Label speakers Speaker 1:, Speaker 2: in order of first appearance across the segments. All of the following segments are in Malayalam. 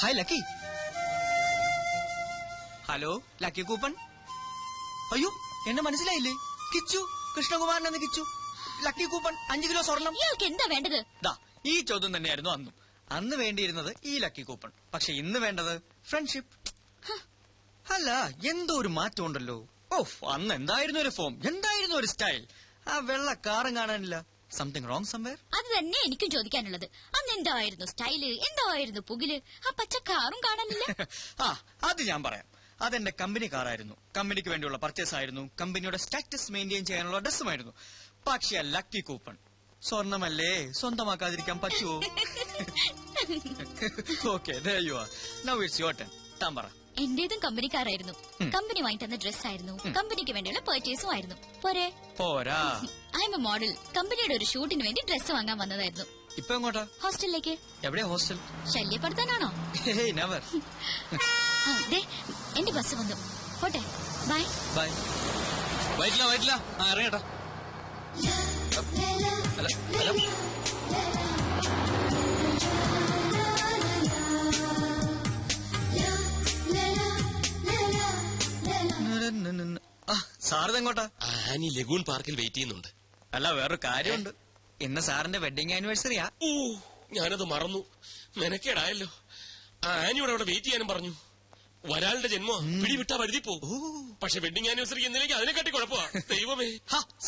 Speaker 1: Hi lucky. Hello lucky coupon. അയ്യോ എന്നെ മനസ്സിലായില്ലേ? കിച്ചു, കൃഷ്ണകുമാരൻ എന്ന് കിച്ചു. ലക്കി കൂപ്പൺ 5 കിലോ സ്വർണം.
Speaker 2: ഇയാൾക്ക് എന്താ വേണ്ടത്?
Speaker 1: ദാ ഈ ചോദ്യം തന്നെയായിരുന്നു അന്നും. അന്ന് വേണ്ടിയിരുന്നത് ഈ ലക്കി കൂപ്പൺ. പക്ഷെ ഇന്ന് വേണ്ടത് ഫ്രണ്ട്ഷിപ്പ്. അല്ല, എന്തോ ഒരു മാറ്റം ഉണ്ടല്ലോ. ഓഫ്, അന്ന് എന്തായിരുന്നു ഒരു ഫോം, എന്തായിരുന്നു ഒരു സ്റ്റൈൽ. ആ വെള്ള കാറും കാണാനില്ല. Something wrong somewhere.
Speaker 2: അത് തന്നെ എനിക്കും ചോദിക്കാനുള്ളത്. അന്ന് എന്തായിരുന്നു സ്റ്റൈല്, എന്തായിരുന്നു പുകില്, ആ പച്ച കാറും കാണാനില്ല.
Speaker 1: ആ അത് ഞാൻ പറയാം. അതെന്റെ കമ്പനി കാറായിരുന്നു. കമ്പനിക്ക് വേണ്ടിയുള്ള പർച്ചേസ് ആയിരുന്നു. കമ്പനിയുടെ സ്റ്റാറ്റസ് മെയിൻറ്റെയിൻ ചെയ്യാനുള്ള ഡ്രസ്സുമായിരുന്നു. പക്ഷെ ലക്കി കൂപ്പൺ സ്വർണ്ണമല്ലേ, സ്വന്തമാക്കാതിരിക്കാൻ പറ്റുമോ? Okay, there you are. Now it's your turn. താൻ പറ.
Speaker 2: എന്റേതും കമ്പനിക്കാരായിരുന്നു. കമ്പനി വാങ്ങിത്തന്ന ഡ്രസ്സായിരുന്നു. കമ്പനിക്ക് വേണ്ടിയുള്ള പർച്ചേസും ആയിരുന്നു. പോരെ?
Speaker 1: പോരാ.
Speaker 2: I M A model. കമ്പനിയുടെ ഒരു ഷൂട്ടിന് വേണ്ടി ഡ്രസ്സ് വാങ്ങാൻ വന്നതായിരുന്നു.
Speaker 1: ഇപ്പൊ എങ്ങോട്ടാ?
Speaker 2: ഹോസ്റ്റലിലേക്ക്.
Speaker 1: എവിടെയാ ഹോസ്റ്റൽ?
Speaker 2: ശല്യപ്പെടുത്താനാണോ?
Speaker 1: നെവർ.
Speaker 2: എന്റെ ബസ് വന്നു. പോട്ടെ, ബൈ.
Speaker 1: ബൈ.
Speaker 3: വൈറ്റില്ല ഇറങ്ങട്ടാ.
Speaker 1: സാറിതെങ്ങോട്ടാ?
Speaker 3: ആനി ലഗൂൺ പാർക്കിൽ വെയിറ്റ് ചെയ്യുന്നുണ്ട്.
Speaker 1: അല്ല, വേറൊരു കാര്യമുണ്ട്. ഇന്ന് സാറിന്റെ വെഡിങ് ആനിവേഴ്സറിയാ.
Speaker 3: ഓ, ഞാനത് മറന്നു. മെനക്കേടായല്ലോ. ആനിയോട് അവിടെ വെയിറ്റ് ചെയ്യാനും പറഞ്ഞു. ഒരാളുടെ ജന്മോ പിടിവിട്ടാ വഴുതി പോകും. പക്ഷെ വെഡിങ് ആനിവേഴ്സറിക്ക് എന്തിലേക്ക് അതിനെക്കാട്ടി കുഴപ്പമാ. ദൈവമേ.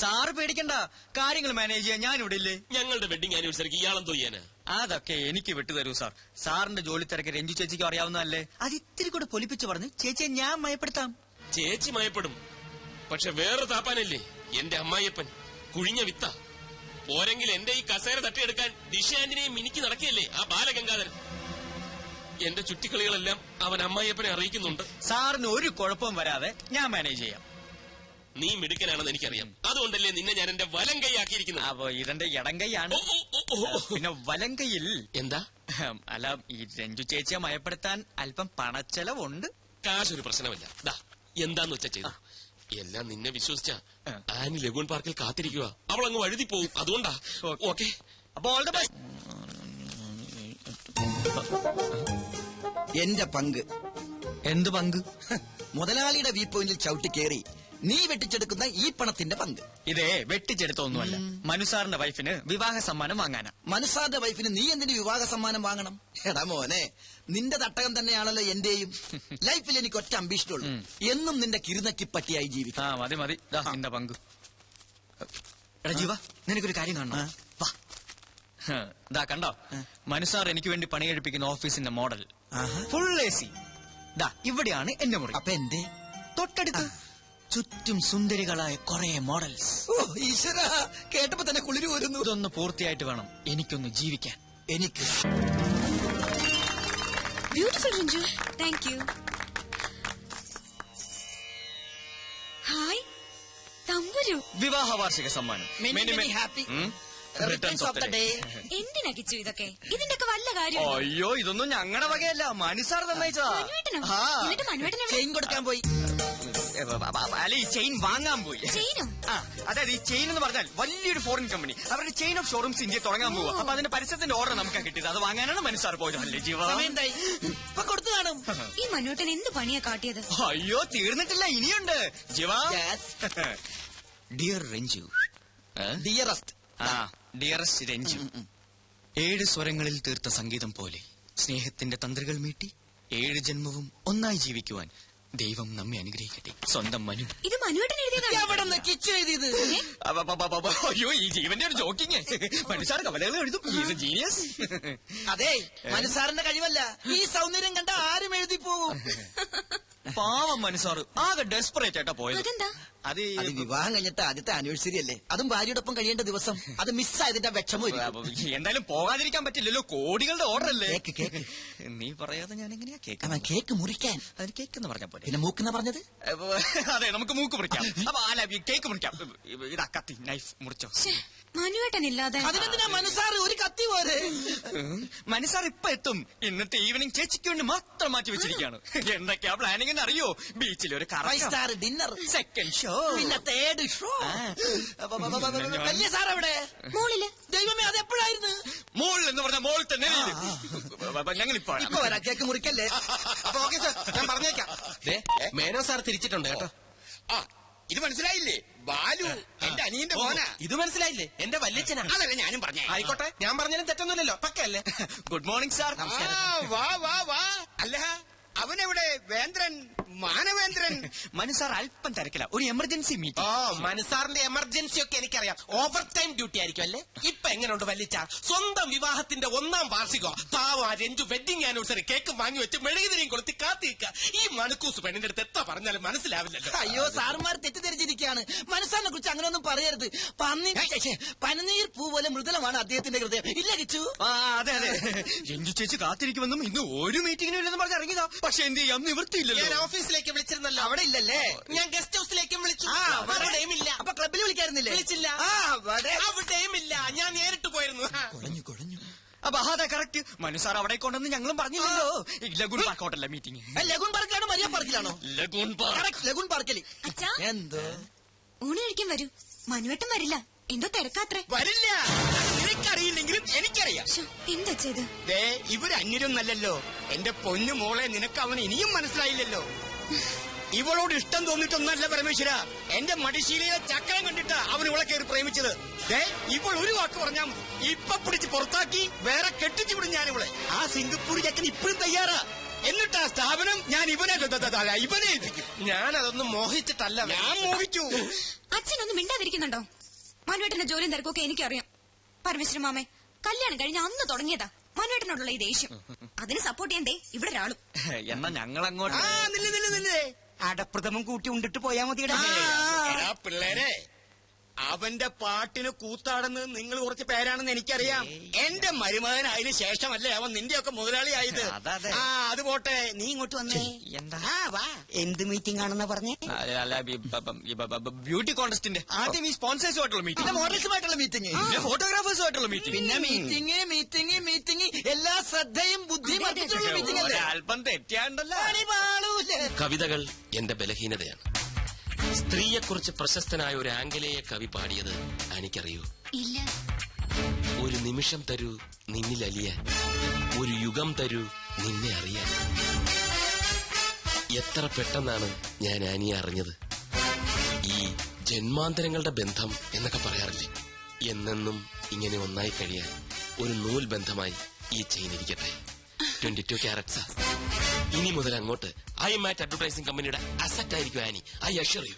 Speaker 1: സാറ് പേടിക്കണ്ട, കാര്യങ്ങൾ മാനേജ് ചെയ്യാൻ ഞാൻ ഇവിടെ ഇല്ലേ.
Speaker 3: ഞങ്ങളുടെ വെഡിങ് ആനിവേഴ്സറിക്ക് ഇയാളെന്തോ ചെയ്യാനാ?
Speaker 1: അതൊക്കെ എനിക്ക് വിട്ടുതരൂ സാർ. സാറിന്റെ ജോലി തിരക്ക് രഞ്ജു ചേച്ചിക്ക് അറിയാവുന്നതല്ലേ. അത് ഇത്തിരി കൂടെ പൊലിപ്പിച്ച് പറഞ്ഞ് ചേച്ചിയെ ഞാൻ മയപ്പെടുത്താം.
Speaker 3: ചേച്ചി മയപ്പെടും. പക്ഷെ വേറെ താപ്പാനല്ലേ എന്റെ അമ്മായിയപ്പൻ. കുഴിഞ്ഞ വിത്ത പോരെങ്കിൽ എന്റെ ഈ കസേര തട്ടിയെടുക്കാൻ ദിശ ആന്റിനെയും മിനിക്ക് നടക്കുകയല്ലേ ആ ബാലഗംഗാധരൻ. എന്റെ ചുറ്റിക്കളികളെല്ലാം അവൻ അമ്മായിയപ്പനെ അറിയിക്കുന്നുണ്ട്.
Speaker 1: സാറിന് ഒരു കുഴപ്പവും വരാതെ ഞാൻ മാനേജ് ചെയ്യാം.
Speaker 3: നീ മിടുക്കനാണെന്ന് എനിക്കറിയാം. അതുകൊണ്ടല്ലേ നിന്നെ ഞാൻ എന്റെ വലം കൈയാക്കിയിരിക്കുന്നത്.
Speaker 1: അപ്പൊ ഇതെന്റെ ഇടം കൈയാണ്. പിന്നെ വലം കൈയിൽ
Speaker 3: എന്താ?
Speaker 1: അല്ല, ഈ രഞ്ജു ചേച്ചിയെ മയപ്പെടുത്താൻ അല്പം പണച്ചെലവുണ്ട്.
Speaker 3: കാശൊരു പ്രശ്നമല്ല. ദാ എന്താന്ന് വെച്ചാ ചെയ്തു. എല്ലാം നിന്നെ വിശ്വസിച്ച ആനി ലഗൂൺ പാർക്കിൽ കാത്തിരിക്കുക. അവൾ അങ്ങ് വഴുതി പോവും. അതുകൊണ്ടാ. ഓക്കെ,
Speaker 1: അപ്പൊ ഓൾ ദ ബെസ്റ്റ്.
Speaker 4: എന്റെ പങ്ക്.
Speaker 1: എന്ത് പങ്ക്?
Speaker 4: മുതലാളിയുടെ വ്യൂ പോയിന്റിൽ ചവിട്ടി കയറി നീ വെട്ടിച്ചെടുക്കുന്ന ഈ പണത്തിന്റെ പങ്ക്.
Speaker 1: ഇതേ വെട്ടിച്ചെടുത്തൊന്നുമല്ല, മനുസാറിന്റെ വൈഫിന് വിവാഹ സമ്മാനം വാങ്ങാനാ.
Speaker 4: മനുസാറിന്റെ വൈഫിന് നീ എന്തിന് വിവാഹ സമ്മാനം വാങ്ങണം? എടാ മോനെ, നിന്റെ തട്ടകം തന്നെയാണല്ലോ എന്റെയും. ലൈഫിൽ എനിക്ക് ഒറ്റ അംബീഷനുള്ളൂ, എന്നും നിന്റെ കിരുനക്കി പറ്റിയായി ജീവിക്കാം.
Speaker 1: മതി മതി, നിന്റെ പങ്ക്. എടാ ജീവ, നിനക്കൊരു കാര്യം കാണണം. വാ, കണ്ടോ മനുസാർ എനിക്ക് വേണ്ടി പണിയെടുപ്പിക്കുന്ന ഓഫീസിന്റെ മോഡൽ. Full AC. ഇവിടെയാണ് എന്റെ മുറി.
Speaker 4: അപ്പൊ എന്റെ
Speaker 1: തൊട്ടടുത്ത് ചുറ്റും സുന്ദരികളായ കുറെ മോഡൽസ്.
Speaker 4: ഓ ഈശ്വര, കേട്ടപ്പോ തന്നെ കുളിര് വരുന്നു.
Speaker 1: ഇതൊന്ന് പൂർത്തിയായിട്ട് വേണം എനിക്കൊന്ന് ജീവിക്കാൻ.
Speaker 4: എനിക്ക്
Speaker 2: beautiful Ranju. Thank you. Hi Thamburu.
Speaker 1: വിവാഹ വാർഷിക സമ്മാനം.
Speaker 4: Happy
Speaker 1: returns of the day.
Speaker 2: എന്തിനാ കിച്ചു ഇതൊക്കെ? ഇതിന്റെയൊക്കെ വല്ല കാര്യം?
Speaker 1: അയ്യോ, ഇതൊന്നും ഞങ്ങളുടെ വകയല്ല, മനുസാർ തന്നയച്ചതാ.
Speaker 4: ചെയിൻ കൊടുക്കാൻ പോയി.
Speaker 1: അല്ല, ഈ ചെയിൻ വാങ്ങാൻ പോയി.
Speaker 2: ചെയിനോ?
Speaker 1: അതായത് ഈ ചെയിൻ എന്ന് പറഞ്ഞാൽ വലിയൊരു ഫോറിൻ കമ്പനി അവരുടെ ചെയിൻ ഓഫ് ഷോറൂംസ് ഇന്ത്യ തുടങ്ങാൻ പോവുക. അപ്പൊ അതിന്റെ പരസ്യത്തിന്റെ ഓർഡർ നമുക്ക് കിട്ടിയത്. അത് വാങ്ങാനാണ് മനുസാർ പോയത്. അല്ലേ ജീവ?
Speaker 4: കൊടുത്തു കാണും.
Speaker 2: ഈ മനുവേട്ടൻ എന്ത് പണിയാ കാട്ടിയത്?
Speaker 1: അയ്യോ, തീർന്നിട്ടില്ല, ഇനിയുണ്ട് ജീവ. ഡിയർ രഞ്ജു. ഡിയറസ്റ്റ് രഞ്ജു, 7 സ്വരങ്ങളിൽ തീർത്ത സംഗീതം പോലെ സ്നേഹത്തിന്റെ തന്ത്രികൾ മീട്ടി 7 ജന്മവും ഒന്നായി ജീവിക്കുവാൻ ദൈവം നമ്മെ അനുഗ്രഹിക്കട്ടെ. സ്വന്തം മനു.
Speaker 2: ഇത് മനുവേട്ടൻ എഴുതിയതാണ്.
Speaker 1: അയ്യോ, ഈ ജീവന്റെ ഒരു ജോക്കിങ്. മനുസാർ കവലകൾ എഴുതും. ജീനിയസ്.
Speaker 4: അതെ, മനുസാറിന്റെ കഴിവല്ല, ഈ സൗന്ദര്യം കണ്ട ആരും എഴുതി പോകും.
Speaker 1: പാവം മനുസാർ ആകെ ഡെസ്പറേറ്റ് ആയിട്ടാ പോയത്.
Speaker 4: അത് വിവാഹം കഴിഞ്ഞിട്ട് ആദ്യത്തെ ആനിവേഴ്സറി അല്ലേ, അതും ഭാര്യയോടൊപ്പം കഴിയേണ്ട ദിവസം. അത് മിസ്സായതിന്റെ വിഷമം.
Speaker 1: എന്തായാലും പോകാതിരിക്കാൻ പറ്റില്ലല്ലോ, കോടികളുടെ ഓർഡർ അല്ലേ.
Speaker 4: കേക്ക്
Speaker 1: നീ പറയാതെ ഞാൻ എങ്ങനെയാ കേക്ക്?
Speaker 4: കേക്ക് മുറിക്കാൻ.
Speaker 1: അതിന് കേക്ക് എന്ന് പറഞ്ഞ പോലെ.
Speaker 4: പിന്നെ മൂക്കെന്നാ പറഞ്ഞത്?
Speaker 1: അതെ, നമുക്ക് മൂക്ക് മുറിക്കാം. അപ്പൊ കേക്ക് മുറിക്കാം. ഇതാ കത്തി, നൈഫ് മുറിച്ചോ.
Speaker 2: മനുവേട്ടനില്ലാതെ
Speaker 4: അതിനെന്തിനാ മനുസാർ ഒരു കത്തി പോലെ?
Speaker 1: മനുസാർ ഇപ്പൊ എത്തും. ഇന്നത്തെ ഈവനിങ് ചേച്ചിക്ക് വേണ്ടി മാത്രം മാറ്റി വെച്ചിരിക്കുകയാണ്. എന്തൊക്കെയാ പ്ലാനിങ് എന്ന് അറിയോ? ബീച്ചിൽ ഒരു 5 സ്റ്റാർ
Speaker 4: ഡിന്നർ,
Speaker 1: സെക്കൻഡ് ഷോ,
Speaker 4: പിന്നെ 3rd ഷോ. വലിയ സാർ എവിടെ?
Speaker 2: മോളില്.
Speaker 4: ദൈവമേ, അത് എപ്പോഴായിരുന്നു?
Speaker 1: മോൾ എന്ന് പറഞ്ഞ മോൾ തന്നെ. ഞങ്ങൾ ഇപ്പൊ
Speaker 4: ഇപ്പൊ വരാം, കേക്ക് മുറിക്കല്ലേ?
Speaker 5: അപ്പൊ ഓക്കെ സാർ, ഞാൻ പറഞ്ഞേക്കാം. ദേ, മേനോ സാർ തിരിച്ചിട്ടുണ്ട് കേട്ടോ.
Speaker 6: ആ ഇത് മനസ്സിലായില്ലേ? ബാലു എന്റെ അനിയന്റെ മോനാ.
Speaker 5: ഇത് മനസ്സിലായില്ലേ? എന്റെ വല്യച്ഛനാ.
Speaker 6: അതല്ലേ ഞാനും പറഞ്ഞേ.
Speaker 5: ആയിക്കോട്ടെ, ഞാൻ പറഞ്ഞാലും തെറ്റൊന്നുമില്ലല്ലോ. പക്കല്ലേ?
Speaker 1: Good morning sir.
Speaker 6: വാ വാ വാ. അല്ല അവനെവിടെ? വേന്ദ്രൻ, മാനവേന്ദ്രൻ.
Speaker 1: മനു സാർ അല്പം തിരക്കില്ല, ഒരു എമർജൻസി
Speaker 5: ഓ,
Speaker 1: മീറ്റിംഗ്.
Speaker 5: മനസാറിന്റെ എമർജൻസി ഒക്കെ എനിക്കറിയാം. ഓവർ ടൈം ഡ്യൂട്ടി ആയിരിക്കും അല്ലേ? ഇപ്പൊ എങ്ങനെയുണ്ട് വല്ലിച്ച? സ്വന്തം വിവാഹത്തിന്റെ 1ാം വാർഷികം പാവ രഞ്ജു വെഡിങ് ആനിവേഴ്സറി കേക്കും വാങ്ങി വെച്ച് മെഴുകുതിരിയും കൊളുത്തി കാത്തിരിക്കുക. ഈ മണക്കൂസ് പെണ്ണിന്റെ അടുത്ത് എത്ര പറഞ്ഞാലും മനസ്സിലാവില്ലല്ലോ.
Speaker 4: അയ്യോ, സാറുമാർ തെറ്റിദ്ധരിച്ചിരിക്കുകയാണ്. മനസ്സാറിനെ കുറിച്ച് അങ്ങനെയൊന്നും പറയരുത്. പനിനീർ പൂ പോലെ മൃദുലമാണ് അദ്ദേഹത്തിന്റെ ഹൃദയം. ഇല്ല കിച്ചു?
Speaker 1: അതെ അതെ, രഞ്ജു ചേച്ചി കാത്തിരിക്കുമെന്നും ഇന്ന് ഒരു മീറ്റിംഗിനും ഇല്ലെന്ന് പറഞ്ഞ് ഇറങ്ങിയതാ. പക്ഷെ എന്ത് ചെയ്യാം,
Speaker 5: ഞാൻ
Speaker 1: നിവൃത്തിയില്ലല്ലോ.
Speaker 5: ഓഫീസിലേക്ക് വിളിച്ചിരുന്നല്ലോ.
Speaker 4: അവിടെ ഇല്ലല്ലേ?
Speaker 5: ഞാൻ ഗസ്റ്റ് ഹൗസിലേക്കും വിളിച്ചു.
Speaker 4: അവിടെയും
Speaker 5: ഇല്ല.
Speaker 4: അപ്പൊ ക്ലബിൽ വിളിക്കായിരുന്നില്ലേ?
Speaker 5: വിളിച്ചില്ല. അവിടെയും ഇല്ല. ഞാൻ നേരിട്ട് പോയിരുന്നു.
Speaker 4: കുഴഞ്ഞു.
Speaker 1: അപ്പൊ അതെ കറക്റ്റ്. മനു സാർ അവിടെ കൊണ്ടെന്ന് ഞങ്ങളും പറഞ്ഞില്ലല്ലോ. ലഗൂൺ പാർക്ക് ഹോട്ടലിലെ മീറ്റിംഗ്.
Speaker 4: ലഗൂൺ പാർക്കിലാണോ മരിയ പാർക്കിലാണോ?
Speaker 1: Lagoon park.
Speaker 4: ലഗൂൺ പാർക്കിൽ.
Speaker 2: അച്ഛാ,
Speaker 4: എന്തോ
Speaker 2: ഊണ് കഴിക്കാൻ വരൂ. മനുവേട്ടൻ വരില്ല, എന്തോ തിരക്കാത്രേ.
Speaker 6: വരില്ല. നിനക്കറിയില്ലെങ്കിലും എനിക്കറിയാം.
Speaker 2: എന്താ ചെയ്ത്?
Speaker 6: ദേ ഇവര് അന്യരൊന്നല്ലല്ലോ. എന്റെ പൊന്നു മോളെ, നിനക്ക് അവൻ ഇനിയും മനസ്സിലായില്ലല്ലോ. ഇവളോട് ഇഷ്ടം തോന്നിട്ടൊന്നല്ല പരമേശ്വര. എന്റെ മടിശീലയിലെ ചക്രം കണ്ടിട്ടാ അവൻ ഇവളെ കയറി പ്രേമിച്ചത്. ദേ ഇവൾ ഒരു വാക്ക് പറഞ്ഞാൽ മതി, ഇപ്പൊ പിടിച്ച് പുറത്താക്കി വേറെ കെട്ടിച്ചു വിടും ഞാൻ ഇവളെ. ആ സിംഗപ്പൂർ ചക്കൻ ഇപ്പോഴും തയ്യാറാ. എന്നിട്ട് ആ സ്ഥാപനം ഞാൻ ഇവനെ ഏൽപ്പിക്കും.
Speaker 5: ഞാൻ അതൊന്നും മോഹിച്ചിട്ടല്ല.
Speaker 6: ഞാൻ മോഹിച്ചു.
Speaker 2: അച്ഛനൊന്നും മിണ്ടാതിരിക്കുന്നുണ്ടോ? മനുവേട്ടന്റെ ജോലിയും തിരക്കൊക്കെ എനിക്കറിയാം. പരമേശ്വരൻ മാമേ, കല്യാണം കഴിഞ്ഞ അന്ന് തുടങ്ങിയതാ മനുവേട്ടനോടുള്ള ഈ ദേഷ്യം. അതിന് സപ്പോർട്ട് ചെയ്യണ്ടേ ഇവിടെ ഒരാളും.
Speaker 1: എന്നാ ഞങ്ങൾ അങ്ങോട്ട്.
Speaker 6: നില്ലേ അടപ്രഥമം കൂട്ടി ഉണ്ടിട്ട് പോയാ മതിയടാ. എടാ പിള്ളേരെ, അവന്റെ പാട്ടിന് കൂത്താടുന്നത് നിങ്ങൾ കുറച്ച് പേരാണെന്ന് എനിക്കറിയാം. എന്റെ മരുമകനായതിനു ശേഷമല്ലേ അവൻ നിന്റെയൊക്കെ മുതലാളിയായത്.
Speaker 1: അതെ.
Speaker 6: അത് പോട്ടെ, നീ ഇങ്ങോട്ട് വന്നേ.
Speaker 1: എന്താ?
Speaker 6: വാ. എന്ത് മീറ്റിംഗ് ആണെന്നാ പറഞ്ഞേ?
Speaker 1: ബ്യൂട്ടി കോൺടെസ്റ്റിന്റെ ആദ്യം ഈ സ്പോൺസേഴ്സുമായിട്ടുള്ള
Speaker 4: പിന്നെ
Speaker 1: മീറ്റിംഗ്,
Speaker 4: മോഡൽസുമായിട്ടുള്ള മീറ്റിംഗ്,
Speaker 1: പിന്നെ ഫോട്ടോഗ്രാഫേഴ്സുമായിട്ടുള്ള മീറ്റിംഗ്,
Speaker 4: പിന്നെ മീറ്റിംഗ് എല്ലാ ശ്രദ്ധയും ബുദ്ധിയും അർപ്പിച്ചുള്ള മീറ്റിംഗ് അല്ലേ?
Speaker 1: അല്പം തെറ്റിയാണ്ടല്ലോ.
Speaker 3: കവിതകൾ എന്റെ ബലഹീനതയാണ്. സ്ത്രീയെക്കുറിച്ച് പ്രശസ്തനായ ഒരു ആംഗലേയ കവി പാടിയത് എനിക്കറിയൂ.
Speaker 2: ഇല്ല.
Speaker 3: ഒരു നിമിഷം തരൂ നിന്നിൽ അലിയാൻ, ഒരു യുഗം തരൂ നിന്നെ അറിയാൻ. എത്ര പെട്ടെന്നാണ് ഞാൻ ആനിയെ അറിഞ്ഞത്. ഈ ജന്മാന്തരങ്ങളുടെ ബന്ധം എന്നൊക്കെ പറയാറില്ലേ, എന്നെന്നും ഇങ്ങനെ ഒന്നായി കഴിയാൻ ഒരു നൂൽ ബന്ധമായി ഈ ചെയിൻ ഇരിക്കട്ടെ. 22 ക്യാരറ്റ്സാ. ഇനി മുതൽ അങ്ങോട്ട് ഐ മാറ്റ് അഡ്വർടൈസിംഗ് കമ്പനിയുടെ അസറ്റ് ആയിരിക്കും ആനി. I assure U.